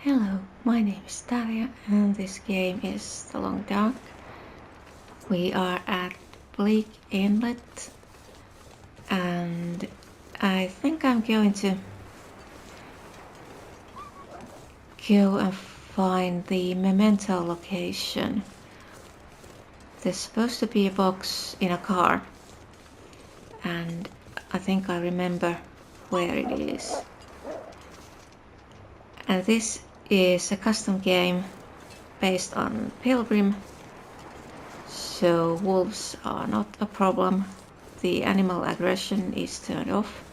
Hello, my name is Talia and this game is The Long Dark. We are at Bleak Inlet and I think I'm going to go and find the memento location. There's supposed to be a box in a car and I think I remember where it is. And this is a custom game based on Pilgrim, so wolves are not a problem. The animal aggression is turned off.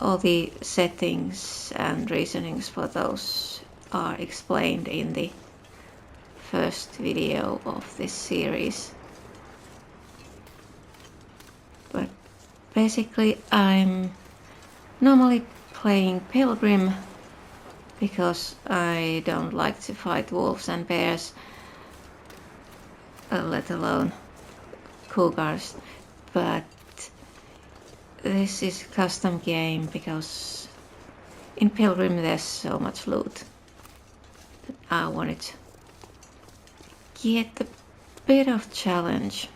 All the settings and reasonings for those are explained in the first video of this series. But basically I'm normally playing Pilgrim because I don't like to fight wolves and bears, let alone cougars, but this is a custom game because in Pilgrim there's so much loot that I wanted to get a bit of challenge,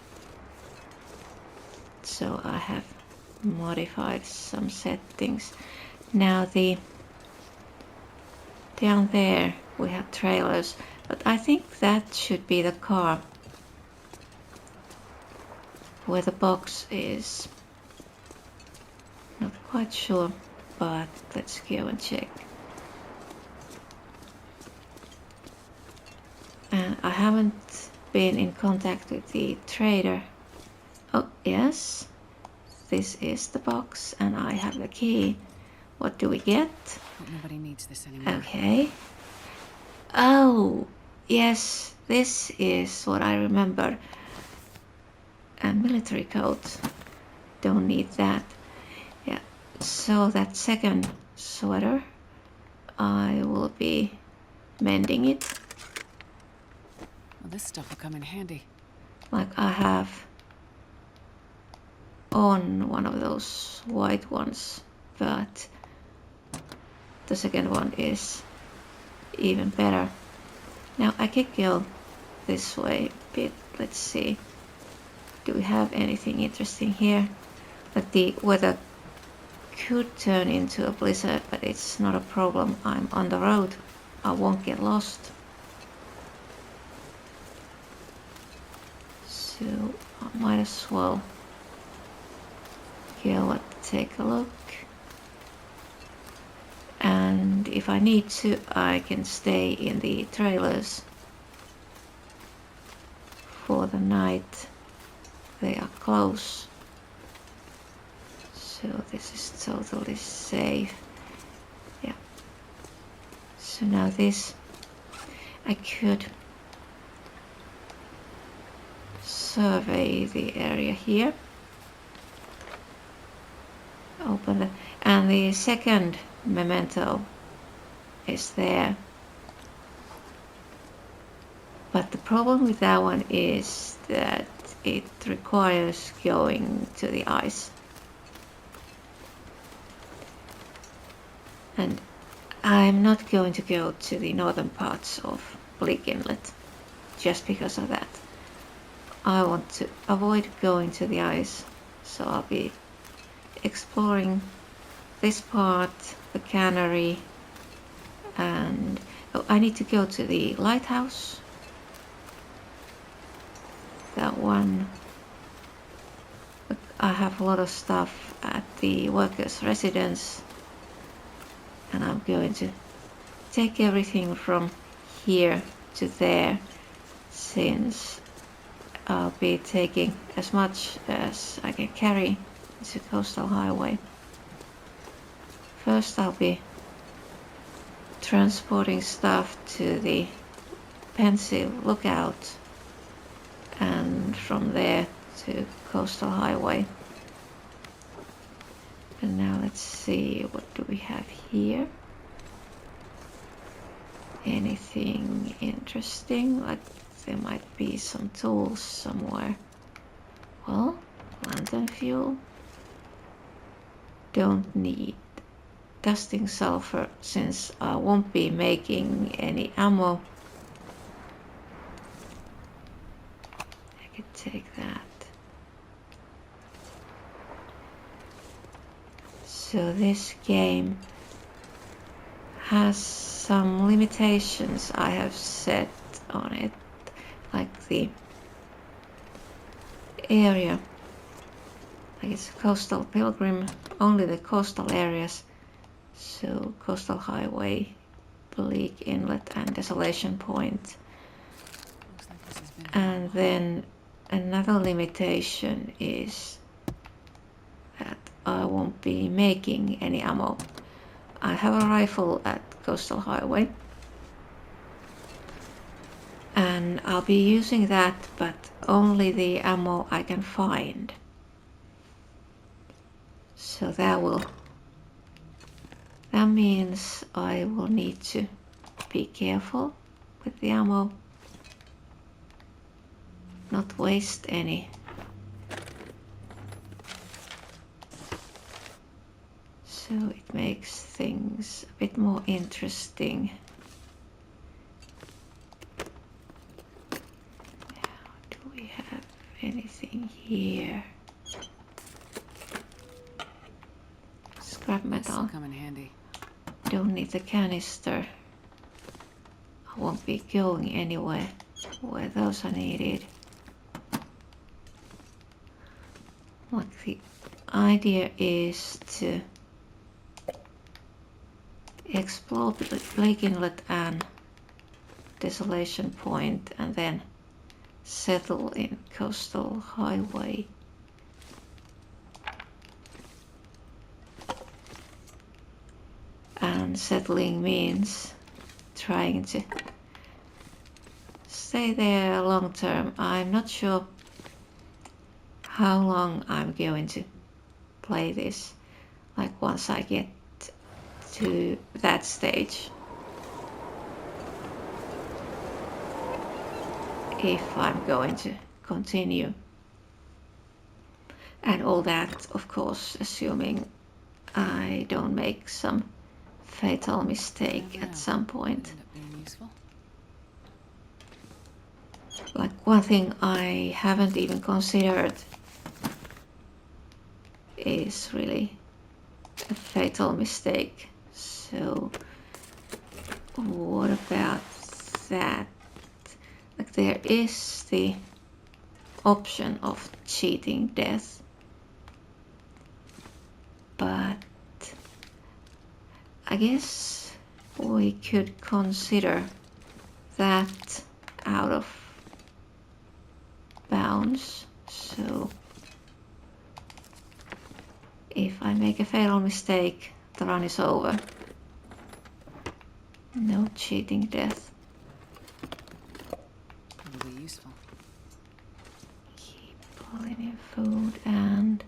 so I have modified some settings. Now down there we have trailers, but I think that should be the car where the box is. Not quite sure, but let's go and check. And I haven't been in contact with the trader. Oh yes, this is the box and I have the key. What do we get? Nobody needs this anymore. Okay. Oh, yes, this is what I remember. A military coat. Don't need that. Yeah, so that second sweater, I will be mending it. Well, this stuff will come in handy. Like I have on one of those white ones, but the second one is even better. Now I could go this way a bit. Let's see. Do we have anything interesting here? But the weather could turn into a blizzard, but it's not a problem. I'm on the road. I won't get lost. So I might as well go and take a look. And if I need to, I can stay in the trailers for the night. They are close, so this is totally safe. Yeah, so now this I could survey the area here, open the, and the second memento is there, but the problem with that one is that it requires going to the ice, and I'm not going to go to the northern parts of Bleak Inlet just because of that. I want to avoid going to the ice, so I'll be exploring this part, the cannery, and oh, I need to go to the lighthouse. That one. I have a lot of stuff at the workers' residence and I'm going to take everything from here to there, since I'll be taking as much as I can carry to coastal highway. First I'll be transporting stuff to the Pensive Lookout and from there to coastal highway. And now let's see, what do we have here? Anything interesting? Like there might be some tools somewhere. Well, lantern fuel. Don't need. dusting sulfur since I won't be making any ammo. I could take that. So this game has some limitations I have set on it, like the area. Like it's a coastal Pilgrim, only the coastal areas. So coastal highway, bleak inlet and desolation point. Looks like this has been And then another limitation is that I won't be making any ammo. I have a rifle at coastal highway and I'll be using that, but only the ammo I can find. So that means I will need to be careful with the ammo, not waste any. So it makes things a bit more interesting. Now, do we have anything here? Scrap metal. This'll come in handy. Don't need the canister. I won't be going anywhere where those are needed. Like the idea is to explore Lake Inlet and Desolation Point and then settle in Coastal Highway. And settling means trying to stay there long term. I'm not sure how long I'm going to play this, like once I get to that stage. If I'm going to continue. And all that, of course, assuming I don't make some fatal mistake at some point. End up being useful. Like one thing I haven't even considered is really a fatal mistake. So what about that? Like there is the option of cheating death, but I guess we could consider that out of bounds. So if I make a fatal mistake, the run is over. No cheating death. Probably useful. Keep pulling in food and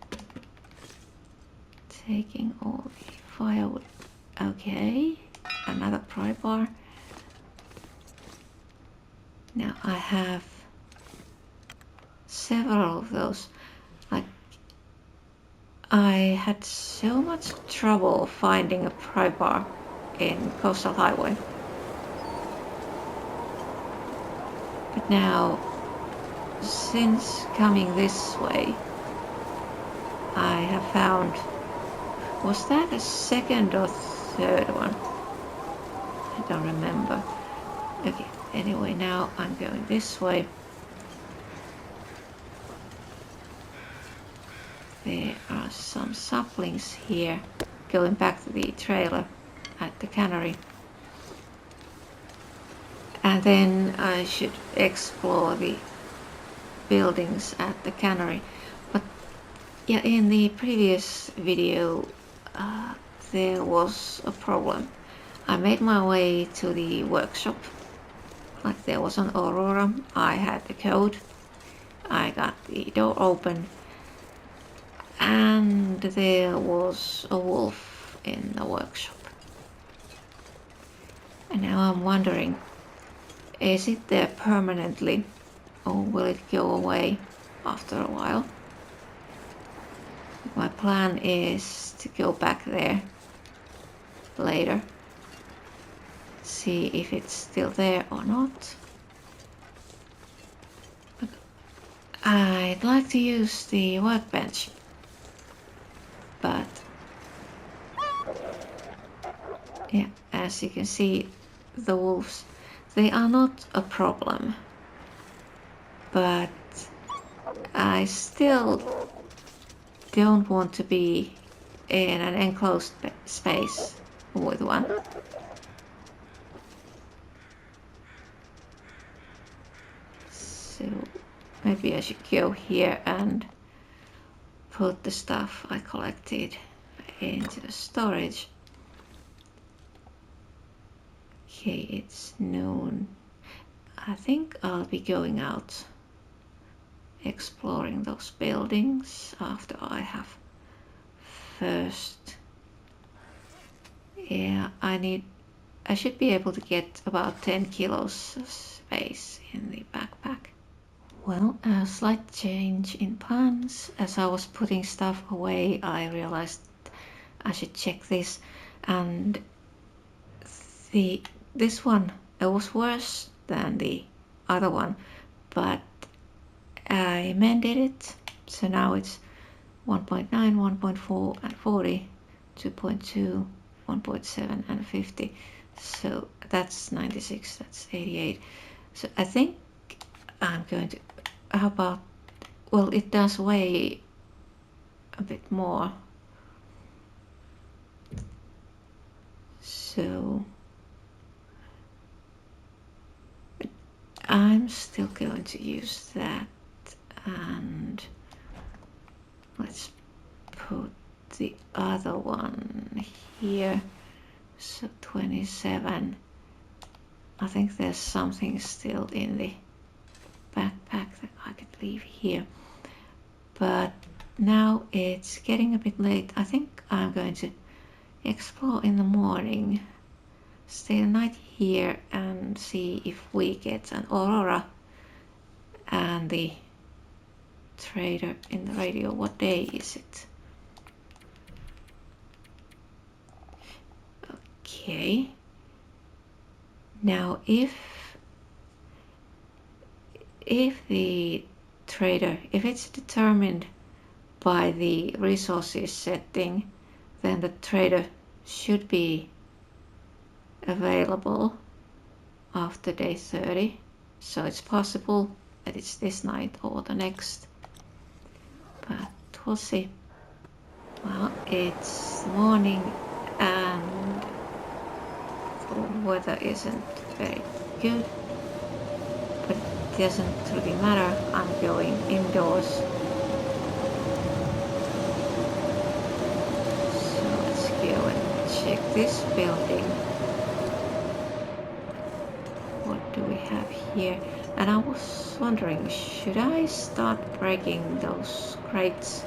taking all the firewood. Okay, another pry bar. Now I have several of those. Like I had so much trouble finding a pry bar in Coastal Highway. But now, since coming this way, I have found, was that a second or third one? I don't remember. Okay, anyway, now I'm going this way. There are some saplings here, going back to the trailer at the cannery. And then I should explore the buildings at the cannery. But yeah, in the previous video there was a problem. I made my way to the workshop. Like there was an Aurora, I had the code, I got the door open, and there was a wolf in the workshop. And now I'm wondering, is it there permanently or will it go away after a while? My plan is to go back there later. See if it's still there or not. I'd like to use the workbench, but yeah, as you can see, the wolves, they are not a problem, but I still don't want to be in an enclosed space with one. So maybe I should go here and put the stuff I collected into the storage. Okay, it's noon. I think I'll be going out exploring those buildings after I have first. Yeah, I should be able to get about 10 kilos of space in the backpack. Well, a slight change in plans. As I was putting stuff away, I realized I should check this, and this one, it was worse than the other one, but I mended it, so now it's 1.9, 1.4 and 40, 2.2, 1.7 and 50. So that's 96, that's 88. So I think I'm going to, how about, well, it does weigh a bit more. So I'm still going to use that, and let's put the other one here. So 27. I think there's something still in the backpack that I could leave here, but now it's getting a bit late. I think I'm going to explore in the morning, stay the night here and see if we get an aurora and the trader in the radio. What day is it? Okay, now if the trader, if it's determined by the resources setting, then the trader should be available after day 30, so it's possible that it's this night or the next, but we'll see. Well, it's morning and the weather isn't very good, but it doesn't really matter. I'm going indoors. So let's go and check this building. What do we have here? And I was wondering, should I start breaking those crates?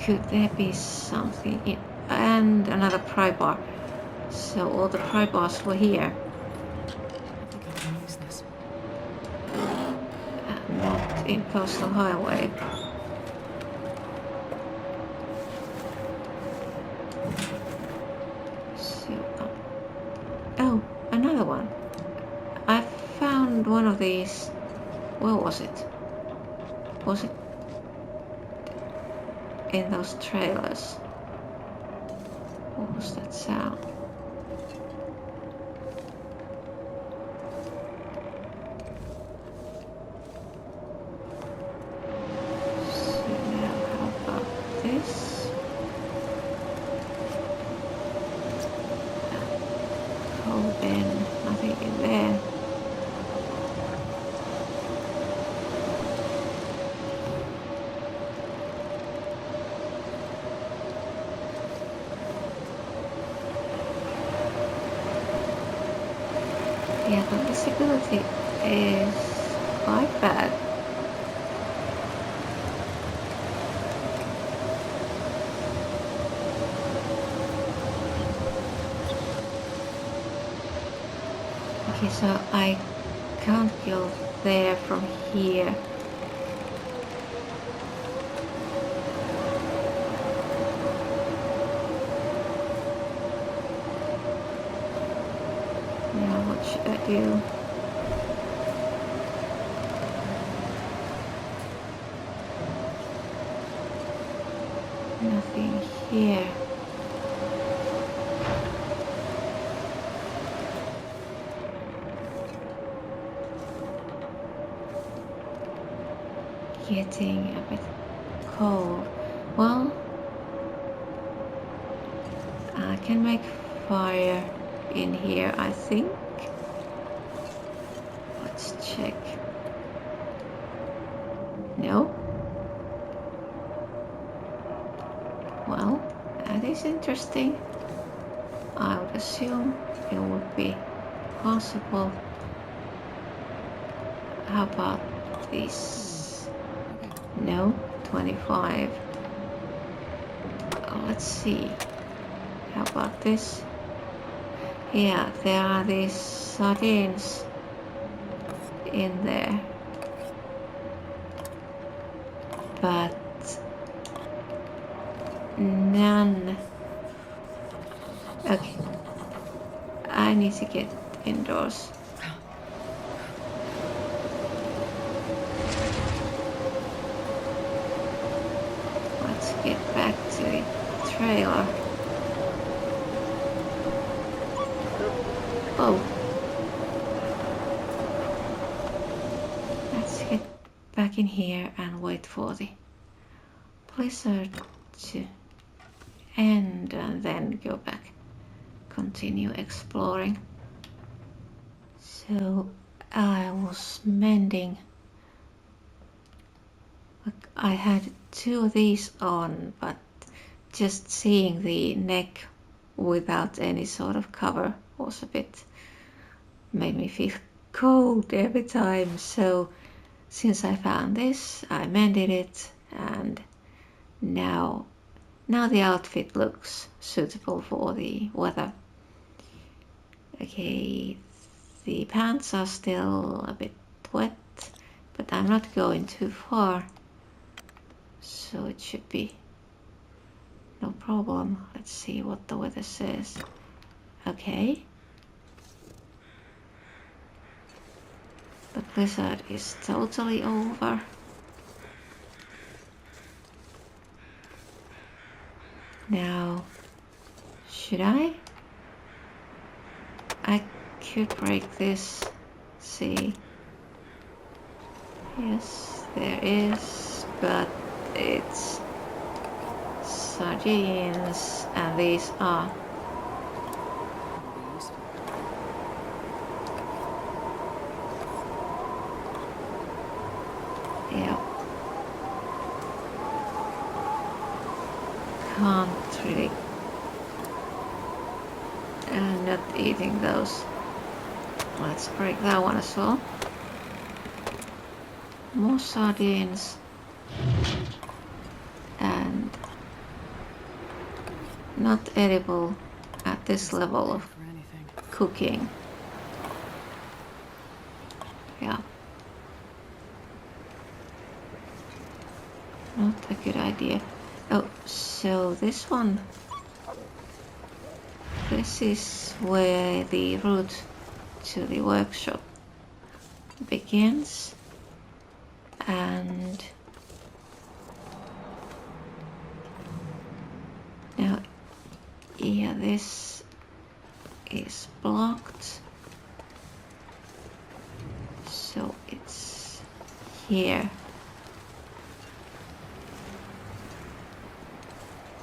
Could there be something in? And another pry bar. So all the pry bars were here. I think I can use this. Not in Coastal Highway. So, oh, another one. I found one of these. Where was it? Was it in those trailers? What was that sound? So now how about this? Coal bin, nothing in there. Yeah, the visibility is quite bad. Okay, so I can't go there from here. Now what should I do? Nothing here. Getting a bit cold. Well, I can make fire in here, I think. Let's check. No. Well, that is interesting. I would assume it would be possible. How about this? No, 25. Let's see. How about this? Yeah, there are these sardines in there. But none. Okay. I need to get indoors. Let's get back to the trailer. Oh. Let's get back in here and wait for the blizzard to end and then go back. Continue exploring. So I was mending. Look, I had 2 of these on, but just seeing the neck without any sort of cover was a bit made me feel cold every time. So since I found this, I mended it, and now the outfit looks suitable for the weather. Okay, the pants are still a bit wet, but I'm not going too far, so it should be no problem. Let's see what the weather says. Okay. The blizzard is totally over. Now, should I could break this. See. Yes, there is, but it's sardines, and these are yeah. Can't really. I'm not eating those. Let's break that one as well. More sardines. And not edible at this level of cooking. Yeah. Not a good idea. Oh, so this one. This is where the route to the workshop begins. And now, yeah, this is blocked. So it's here.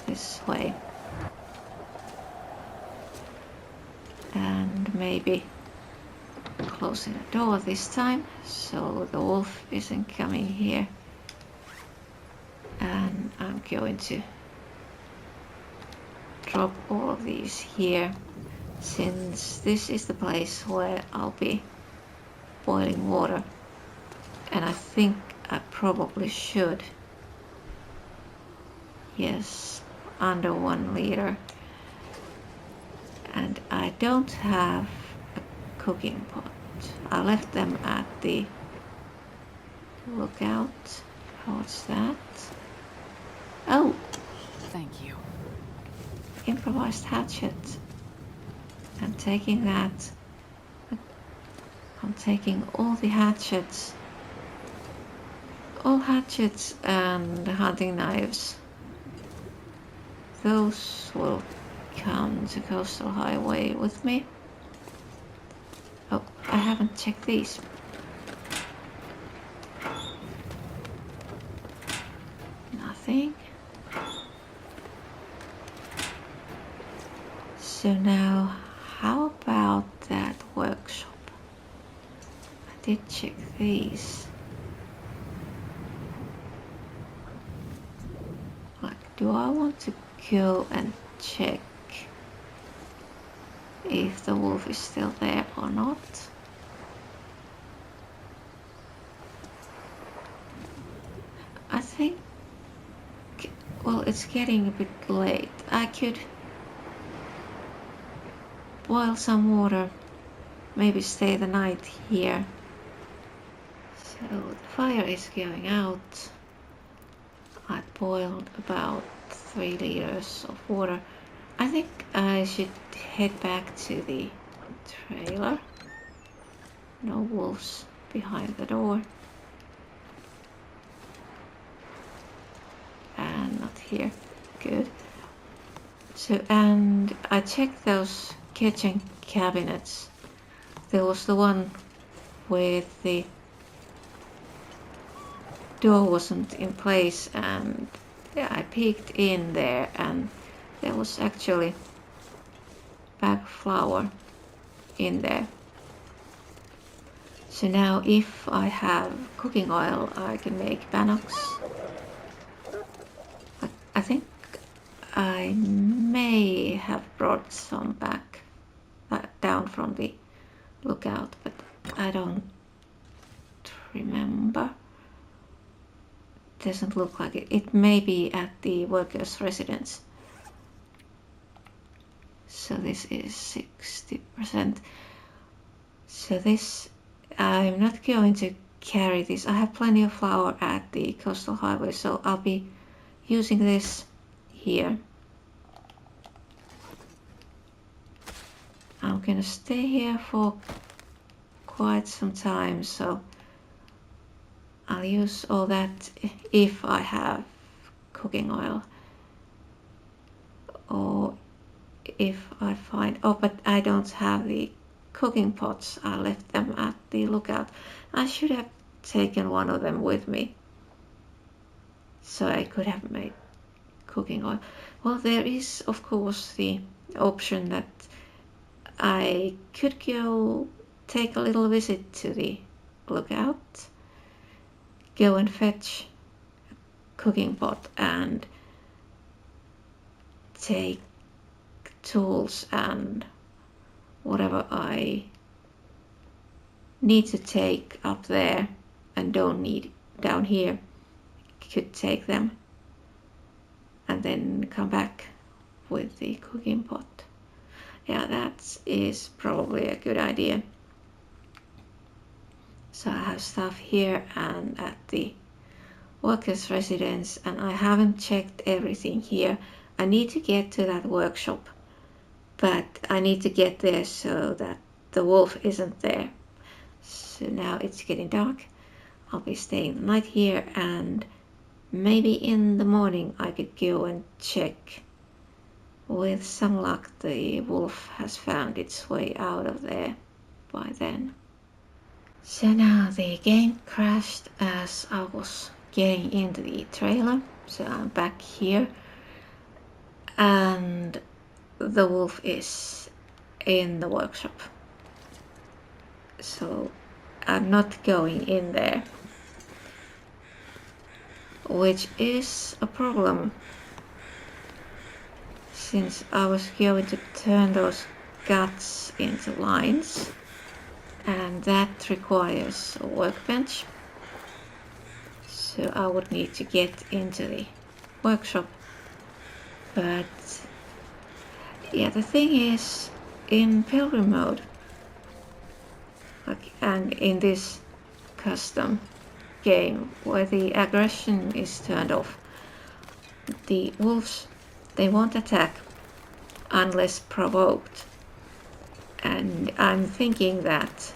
This way. And maybe closing the door this time so the wolf isn't coming here. And I'm going to drop all of these here, since this is the place where I'll be boiling water, and I think I probably should. Yes, under 1 liter. And I don't have a cooking pot. I left them at the lookout. What's that? Oh! Thank you. Improvised hatchet. I'm taking that. I'm taking all the hatchets. All hatchets and hunting knives. Those will come to Coastal Highway with me. Oh, I haven't checked these. Nothing. So now, how about that workshop? I did check these. Like, do I want to go and check if the wolf is still there or not? I think, well, it's getting a bit late. I could boil some water, maybe stay the night here. So the fire is going out. I boiled about 3 liters of water. I think I should head back to the trailer. No wolves behind the door. And not here. Good. So, and I checked those kitchen cabinets. There was the one with the door wasn't in place, and yeah, I peeked in there and there was actually bag of flour in there. So now if I have cooking oil, I can make bannocks. I think I may have brought some back down from the lookout, but I don't remember. Doesn't look like it. It may be at the workers' residence. So this is 60%. So this, I'm not going to carry this. I have plenty of flour at the Coastal Highway, so I'll be using this here. I'm gonna stay here for quite some time, so I'll use all that if I have cooking oil, or if I find, oh, but I don't have the cooking pots. I left them at the lookout. I should have taken one of them with me, so I could have made cooking oil. Well, there is of course the option that I could go take a little visit to the lookout, go and fetch a cooking pot and take tools and whatever I need to take up there and don't need down here. Could take them and then come back with the cooking pot. Yeah, that is probably a good idea. So I have stuff here and at the workers' residence, and I haven't checked everything here. I need to get to that workshop, but I need to get there so that the wolf isn't there. So now it's getting dark. I'll be staying the night here, and maybe in the morning I could go and check. With some luck, the wolf has found its way out of there by then. So now the game crashed as I was getting into the trailer, so I'm back here, and the wolf is in the workshop. So I'm not going in there, which is a problem, since I was going to turn those guts into lines, and that requires a workbench. So I would need to get into the workshop. But yeah, the thing is, in Pilgrim mode, and in this custom game where the aggression is turned off, the wolves, they won't attack unless provoked. And I'm thinking that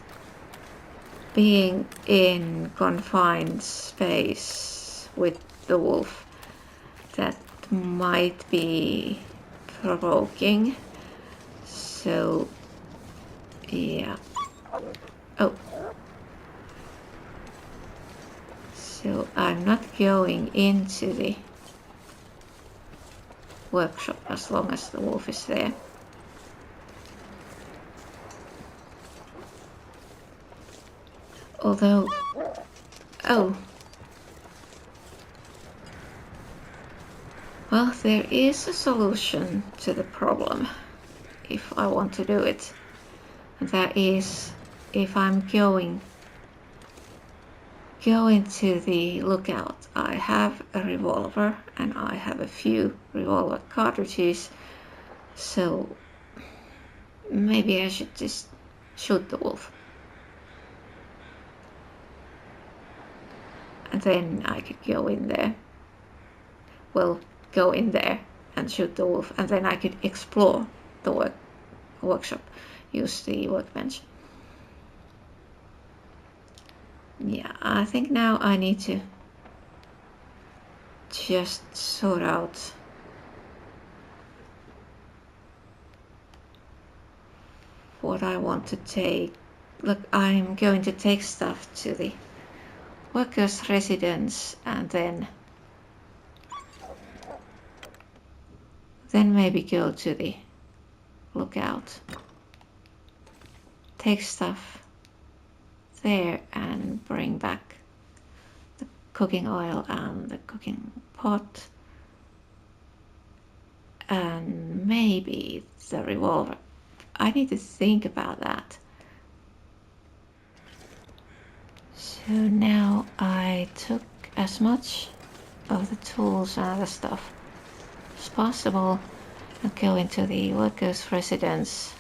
being in confined space with the wolf, that might be provoking. So yeah. Oh. So I'm not going into the workshop as long as the wolf is there. Although, oh, well, there is a solution to the problem if I want to do it. And that is if I'm going to the lookout. I have a revolver and I have a few revolver cartridges, so maybe I should just shoot the wolf. And then I could go in there. Well, go in there and shoot the wolf, and then I could explore the workshop, use the workbench. Yeah, I think now I need to just sort out what I want to take. Look, I'm going to take stuff to the workers' residence and then maybe go to the lookout. Take stuff there and bring back the cooking oil and the cooking pot and maybe the revolver. I need to think about that. So now I took as much of the tools and other stuff as possible and go into the workers' residence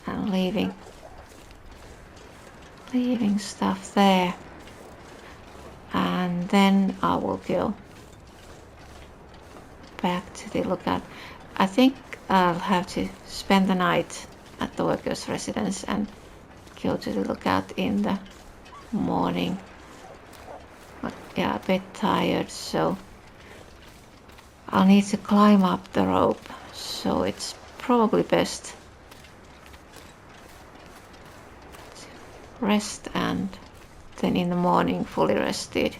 and leaving stuff there, and then I will go back to the lookout. I think I'll have to spend the night at the workers' residence and go to the lookout in the morning. But yeah, a bit tired, so I'll need to climb up the rope, so it's probably best to rest and then in the morning, fully rested,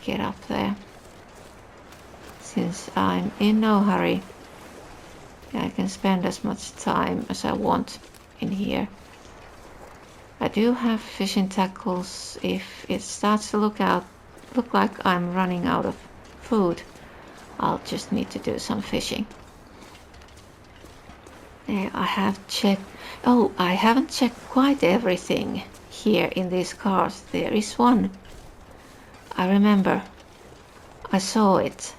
get up there. Since I'm in no hurry, I can spend as much time as I want in here. I do have fishing tackles if it starts to look like I'm running out of food. I'll just need to do some fishing. There, I have checked. Oh, I haven't checked quite everything here in these cars. There is one. I remember I saw it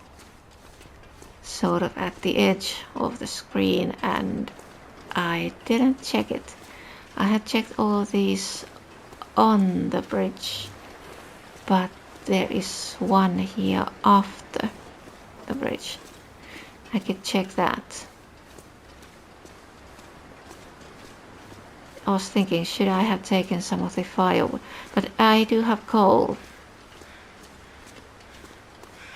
sort of at the edge of the screen and I didn't check it. I had checked all of these on the bridge, but there is one here after the bridge. I could check that. I was thinking, should I have taken some of the firewood? But I do have coal.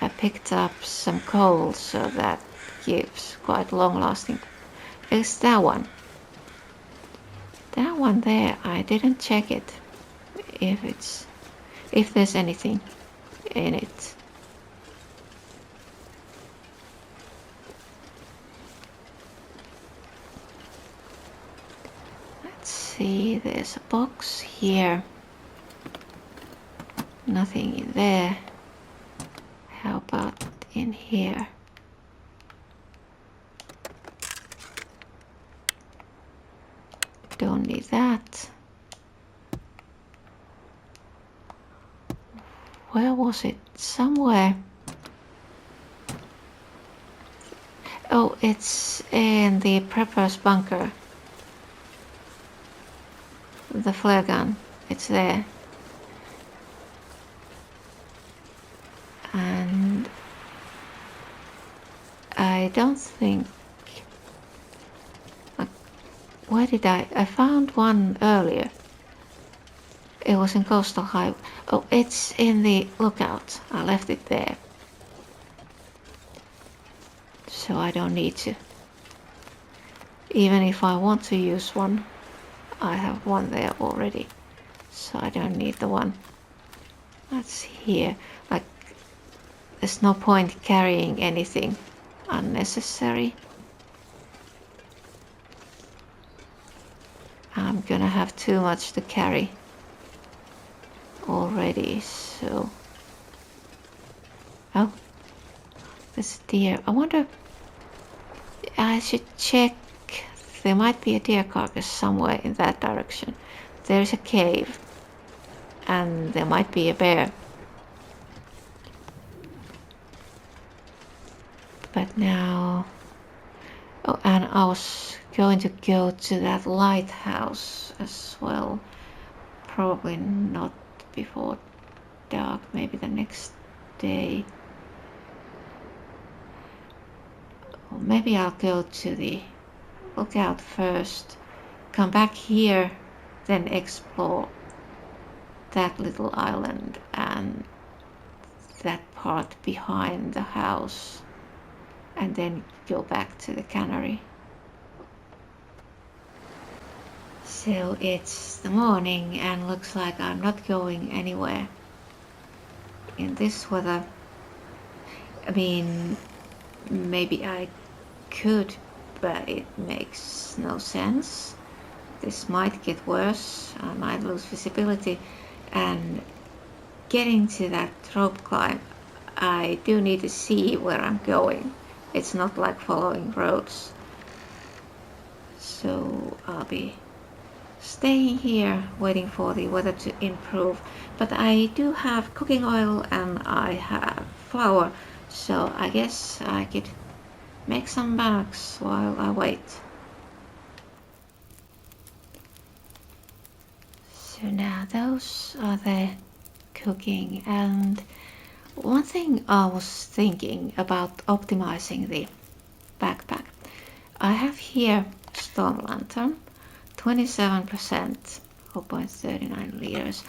I picked up some coal, so that gives quite long lasting. It's that one. That one there, I didn't check it. If there's anything in it. Let's see, there's a box here. Nothing in there. How about in here? Don't need that. Where was it? Somewhere. Oh, it's in the prepper's bunker. The flare gun. It's there. And I don't think Where did I found one earlier. It was in Coastal Highway. Oh, it's in the lookout. I left it there. So I don't need to. Even if I want to use one, I have one there already. So I don't need the one that's here. Like, there's no point carrying anything unnecessary. I'm gonna have too much to carry already, so... Oh, there's a deer. I wonder... I should check. There might be a deer carcass somewhere in that direction. There's a cave. And there might be a bear. But now... Oh, and I was going to go to that lighthouse as well. Probably not before dark, maybe the next day. Or maybe I'll go to the lookout first, come back here, then explore that little island and that part behind the house, and then go back to the cannery. So it's the morning and looks like I'm not going anywhere in this weather. I mean, maybe I could, but it makes no sense. This might get worse, I might lose visibility, and getting to that rope climb, I do need to see where I'm going. It's not like following roads. So I'll be staying here waiting for the weather to improve. But I do have cooking oil and I have flour, so I guess I could make some bags while I wait. So now those are the cooking, and one thing I was thinking about optimizing the backpack. I have here storm lantern, 27%, 0.39 liters.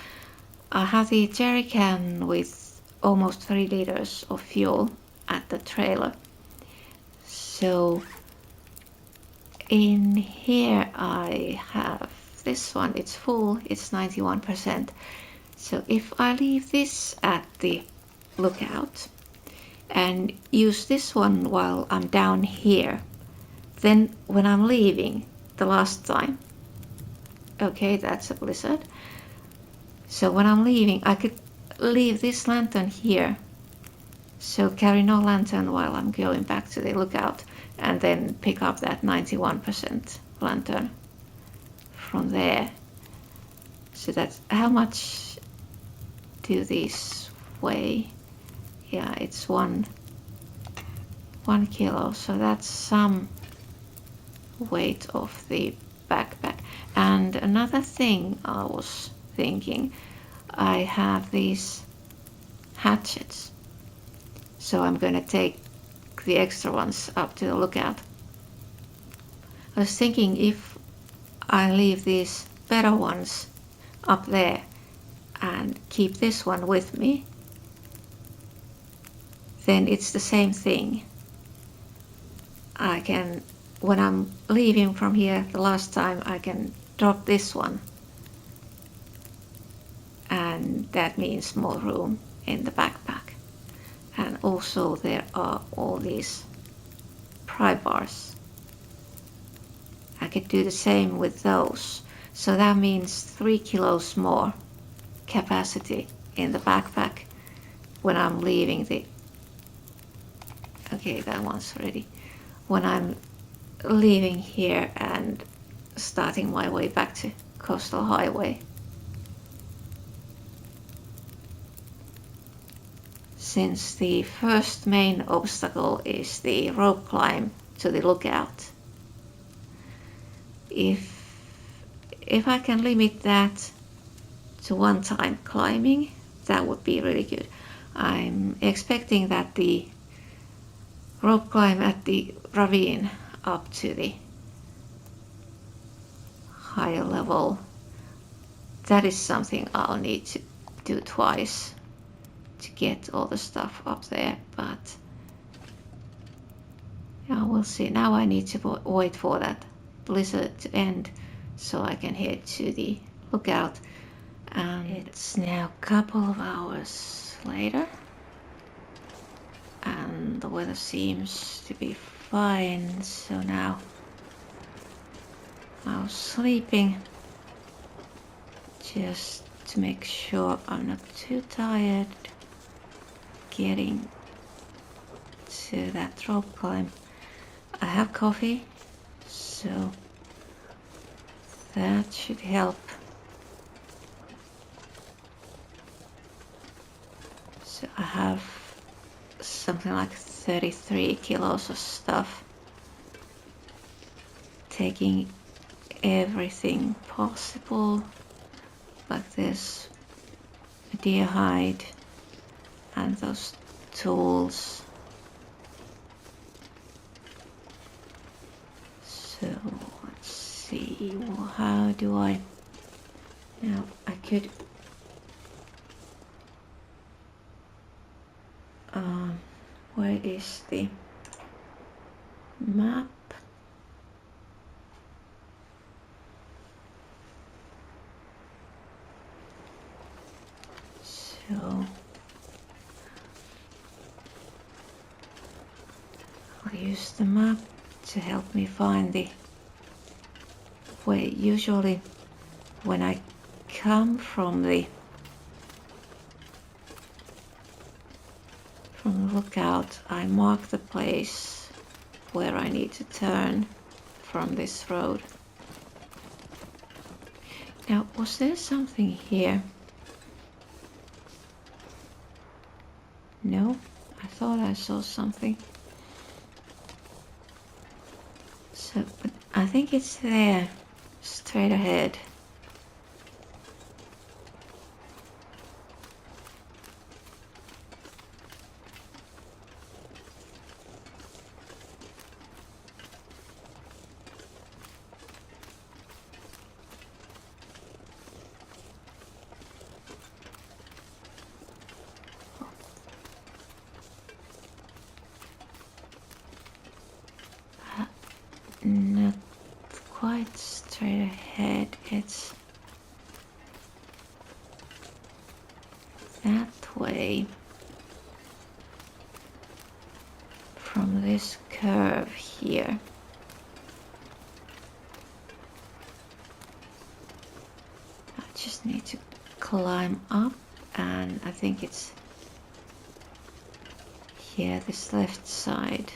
I have the jerry can with almost 3 liters of fuel at the trailer. So in here I have this one, it's full, it's 91%. So if I leave this at the lookout and use this one while I'm down here, then when I'm leaving the last time, okay, that's a blizzard. So when I'm leaving, I could leave this lantern here. So carry no lantern while I'm going back to the lookout, and then pick up that 91% lantern from there. So that's how much do these weigh? Yeah, it's one kilo, so that's some weight of the backpack. And another thing I was thinking, I have these hatchets, so I'm gonna take the extra ones up to the lookout. I was thinking if I leave these better ones up there and keep this one with me, then it's the same thing. I can, when I'm leaving from here the last time, I can drop this one, and that means more room in the backpack. And also there are all these pry bars. I could do the same with those. So that means 3 kilos more capacity in the backpack when I'm leaving the... Okay, that one's ready. When I'm leaving here and starting my way back to Coastal Highway. Since the first main obstacle is the rope climb to the lookout. If I can limit that to one time climbing, that would be really good. I'm expecting that the rope climb at the ravine up to the higher level. That is something I'll need to do twice to get all the stuff up there, but yeah, we'll see. Now I need to wait for that blizzard to end so I can head to the lookout. And it's now a couple of hours later and the weather seems to be fine, so now I was sleeping just to make sure I'm not too tired getting to that rope climb. I have coffee, so that should help. So I have something like 33 kilos of stuff, taking everything possible, like this deer hide and those tools. So let's see, well, how do I now? I could where is the map? So I'll use the map to help me find the way. Usually when I come from the lookout, I mark the place where I need to turn from this road. Now, was there something here? No, I thought I saw something. So, but I think it's there, straight ahead. Not quite straight ahead, it's that way from this curve here. I just need to climb up, and I think it's here, this left side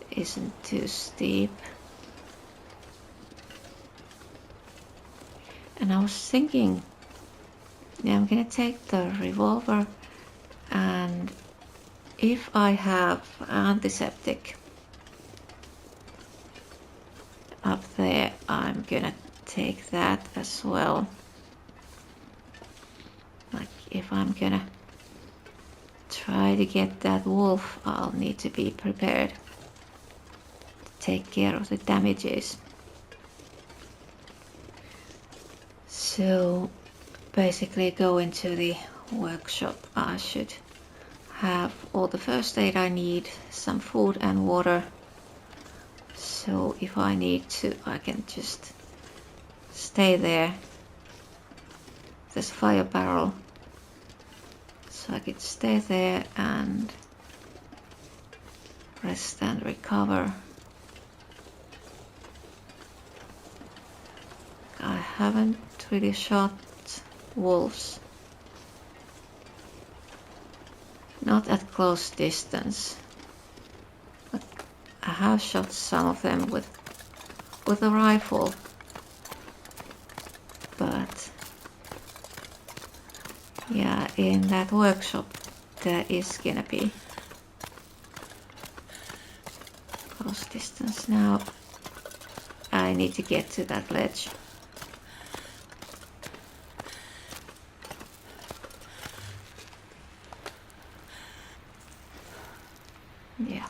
isn't too steep. And I was thinking, yeah, I'm gonna take the revolver, and if I have antiseptic up there, I'm gonna take that as well. Like if I'm gonna try to get that wolf, I'll need to be prepared to take care of the damages. So basically go into the workshop. I should have all the first aid I need, some food and water. So if I need to, I can just stay there. There's a fire barrel, so I could stay there and rest and recover. I haven't really shot wolves, not at close distance, but I have shot some of them with a rifle, but yeah, in that workshop there is gonna be close distance. Now I need to get to that ledge. Yeah.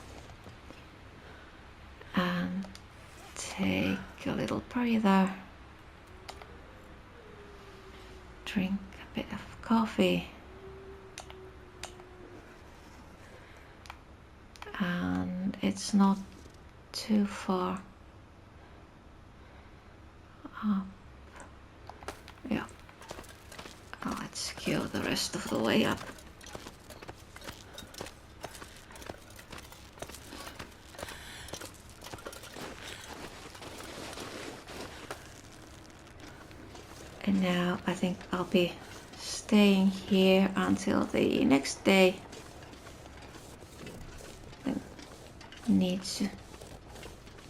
And take a little breather, drink a bit of coffee, and it's not too far up. Yeah, let's go the rest of the way up. And now I think I'll be staying here until the next day. I need to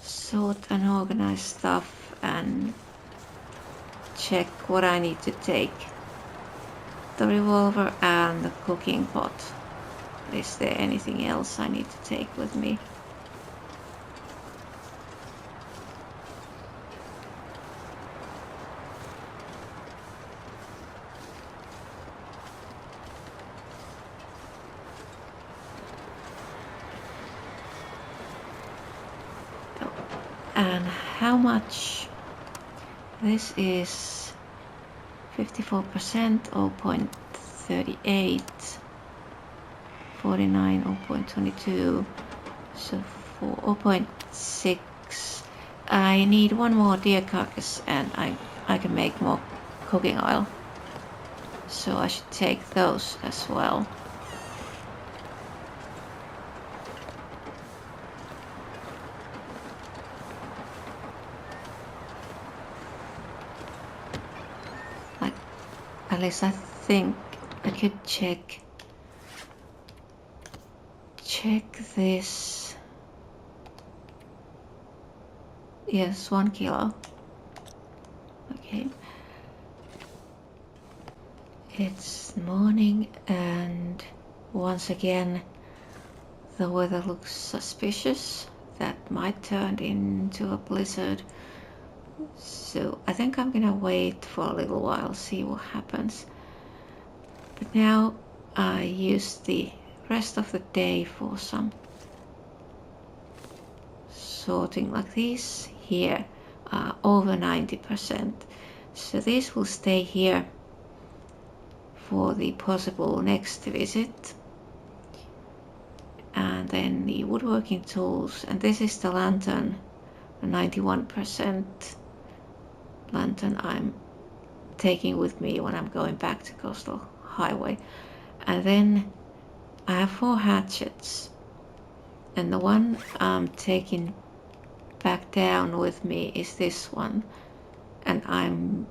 sort and organize stuff and check what I need to take. The revolver and the cooking pot. Is there anything else I need to take with me? And how much? This is 54%, 0.38, 49, 0.22, so for 0.6. I need one more deer carcass and I can make more cooking oil. So I should take those as well. At least I think I could check this. Yes, 1 kilo. Okay. It's morning and once again the weather looks suspicious. That might turn into a blizzard. So I think I'm gonna wait for a little while, see what happens. But now I use the rest of the day for some sorting, like these here are over 90%. So these will stay here for the possible next visit. And then the woodworking tools, and this is the lantern, the 91% lantern I'm taking with me when I'm going back to Coastal Highway. And then I have 4 hatchets, and the one I'm taking back down with me is this one, and I'm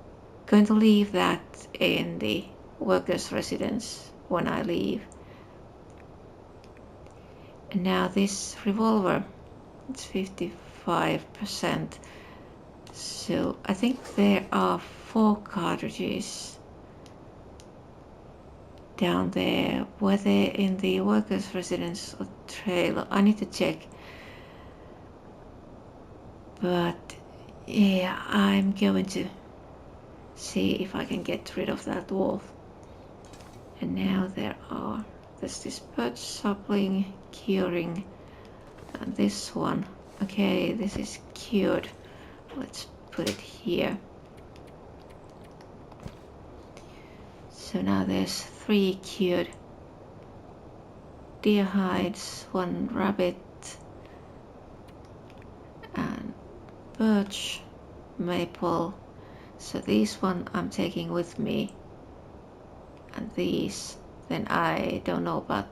going to leave that in the workers' residence when I leave. And now this revolver, it's 55%. So I think there are 4 cartridges down there. Were they in the workers' residence or trailer? I need to check. But yeah, I'm going to see if I can get rid of that wolf. And now there's this birch sapling curing, and this one. Okay, this is cured. Let's put it here. So now there's 3 cured deer hides, 1 rabbit, and birch, maple. So these one I'm taking with me, and these, then I don't know about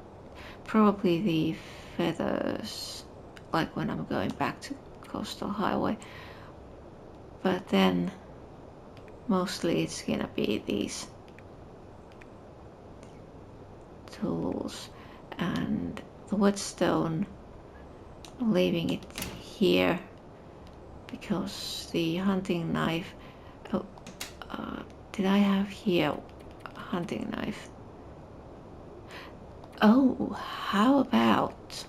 probably the feathers, like when I'm going back to Coastal Highway. But then mostly it's gonna be these tools, and the whetstone, leaving it here because the hunting knife. Did I have here a hunting knife? Oh, how about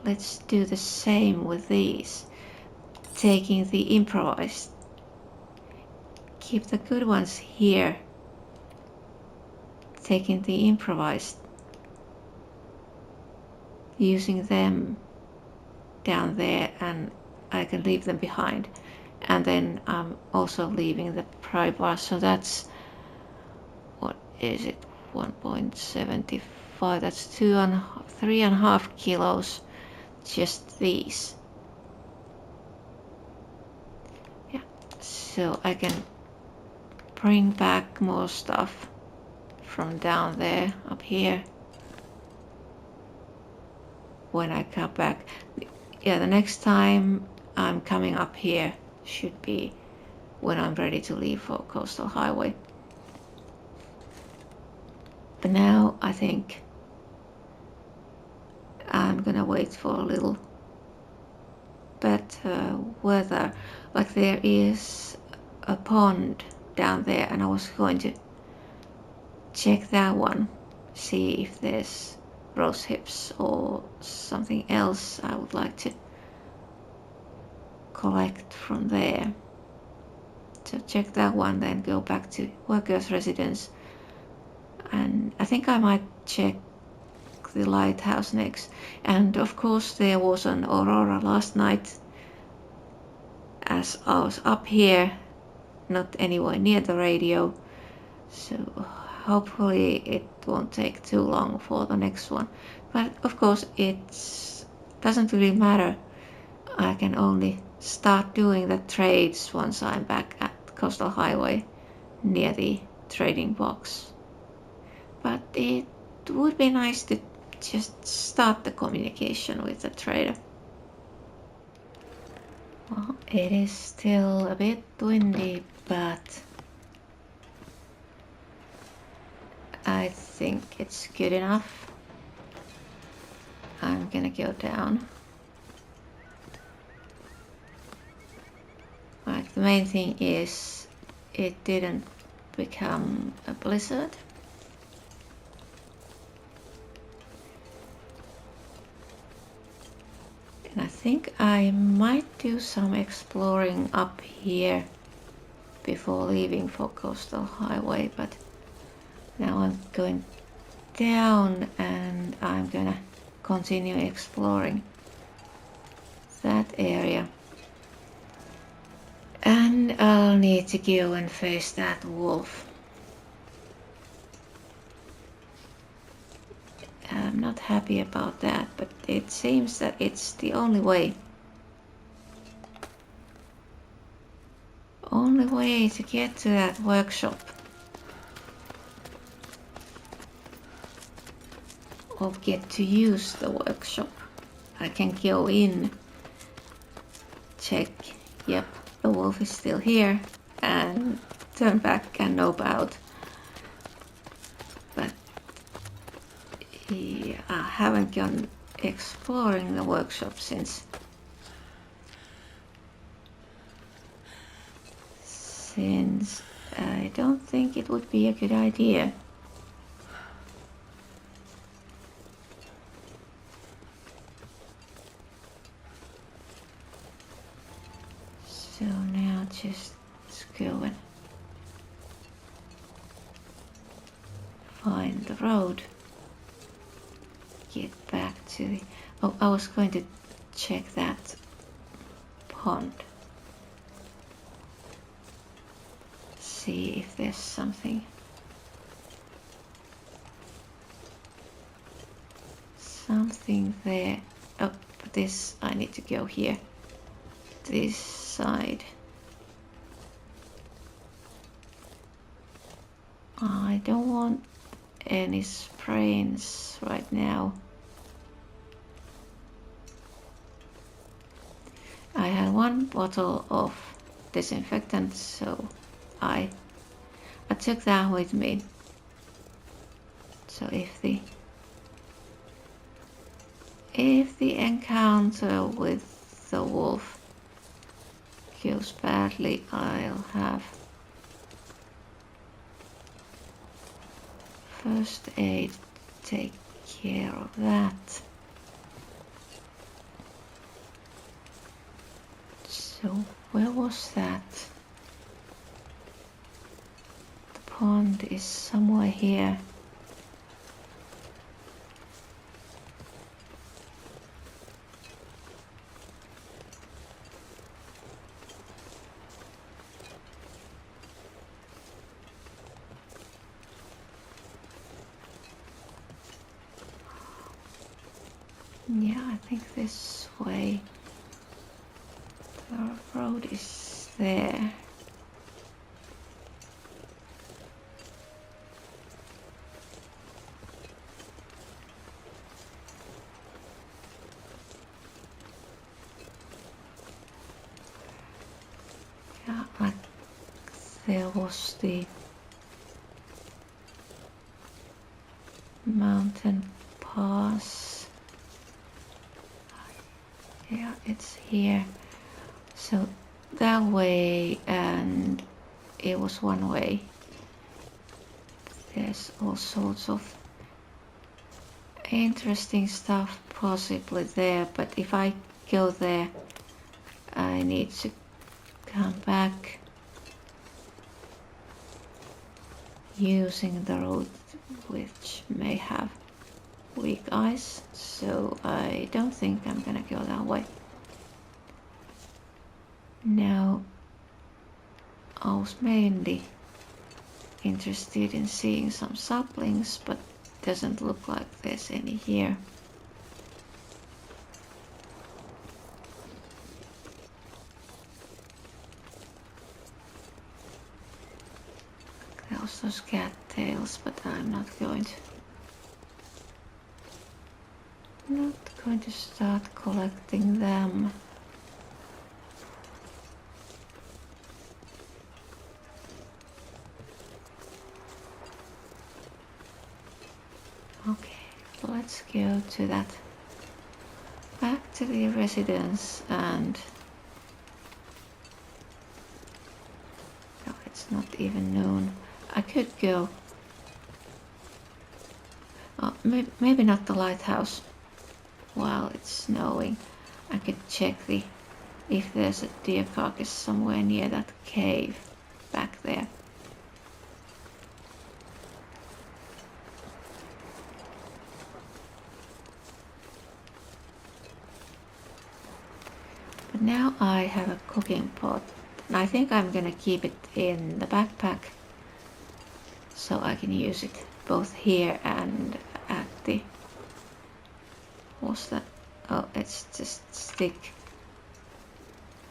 let's do the same with these, taking the improvised. Keep the good ones here, taking the improvised, using them down there, and I can leave them behind. And then I'm also leaving the pry bar, so that's, what is it, 1.75, that's 3.5 kilos, just these. Yeah, so I can bring back more stuff from down there up here when I come back. Yeah, the next time I'm coming up here should be when I'm ready to leave for Coastal Highway. But now I think I'm gonna wait for a little better weather. Like there is a pond down there and I was going to check that one, see if there's rose hips or something else I would like to collect from there. So check that one, then go back to workers' residence, and I think I might check the lighthouse next. And of course there was an aurora last night as I was up here, not anywhere near the radio, so hopefully it won't take too long for the next one. But of course it doesn't really matter. I can only start doing the trades once I'm back at Coastal Highway near the trading box. But it would be nice to just start the communication with the trader. Well, it is still a bit windy, but I think it's good enough. I'm gonna go down. Like, the main thing is it didn't become a blizzard. And I think I might do some exploring up here before leaving for Coastal Highway, but now I'm going down and I'm gonna continue exploring that area. And I'll need to go and face that wolf. I'm not happy about that, but it seems that it's the only way. Only way to get to that workshop. Or get to use the workshop. I can go in, check, yep, the wolf is still here, and turn back and nope out. But yeah, I haven't gone exploring the workshop since I don't think it would be a good idea. So now just go and find the road. Get back to the... Oh, I was going to check that pond. See if there's something. Something there. Oh, but this, I need to go here. This side. I don't want any sprains right now. I had one bottle of disinfectant, so I took that with me. So if the encounter with the wolf goes badly, I'll have first aid to take care of that. So where was that? The pond is somewhere here. Yeah, I think this way. The road is there. Yeah, like there was the mountain pass. Yeah, it's here. So that way, and it was one way. There's all sorts of interesting stuff possibly there, but if I go there, I need to come back using the road which may have weak ice, so I don't think I'm gonna go that way. Now, I was mainly interested in seeing some saplings, but doesn't look like there's any here. There was those cattails, but I'm not going to start collecting them. Okay, let's go to that, back to the residence, and no, it's not even known. I could go, maybe not the lighthouse while it's snowing. I could check if there's a deer carcass somewhere near that cave back there. But now I have a cooking pot, and I think I'm gonna keep it in the backpack so I can use it both here and at the... What's that? Oh, it's just stick.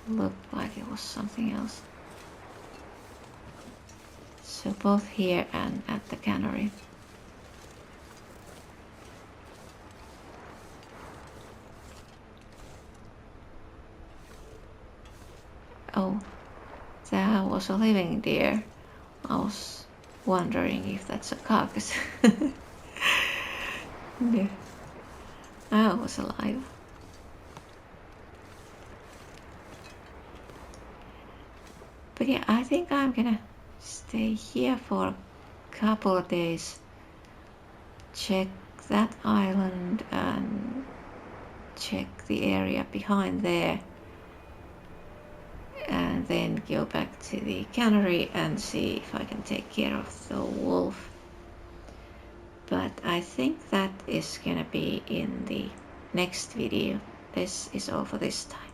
Looked like it was something else. So both here and at the cannery. Oh, there was a living deer. I was wondering if that's a carcass. No, I was alive. But yeah, I think I'm gonna stay here for a couple of days, check that island and check the area behind there, and then go back to the cannery and see if I can take care of the wolf. But I think that is gonna be in the next video. This is all for this time.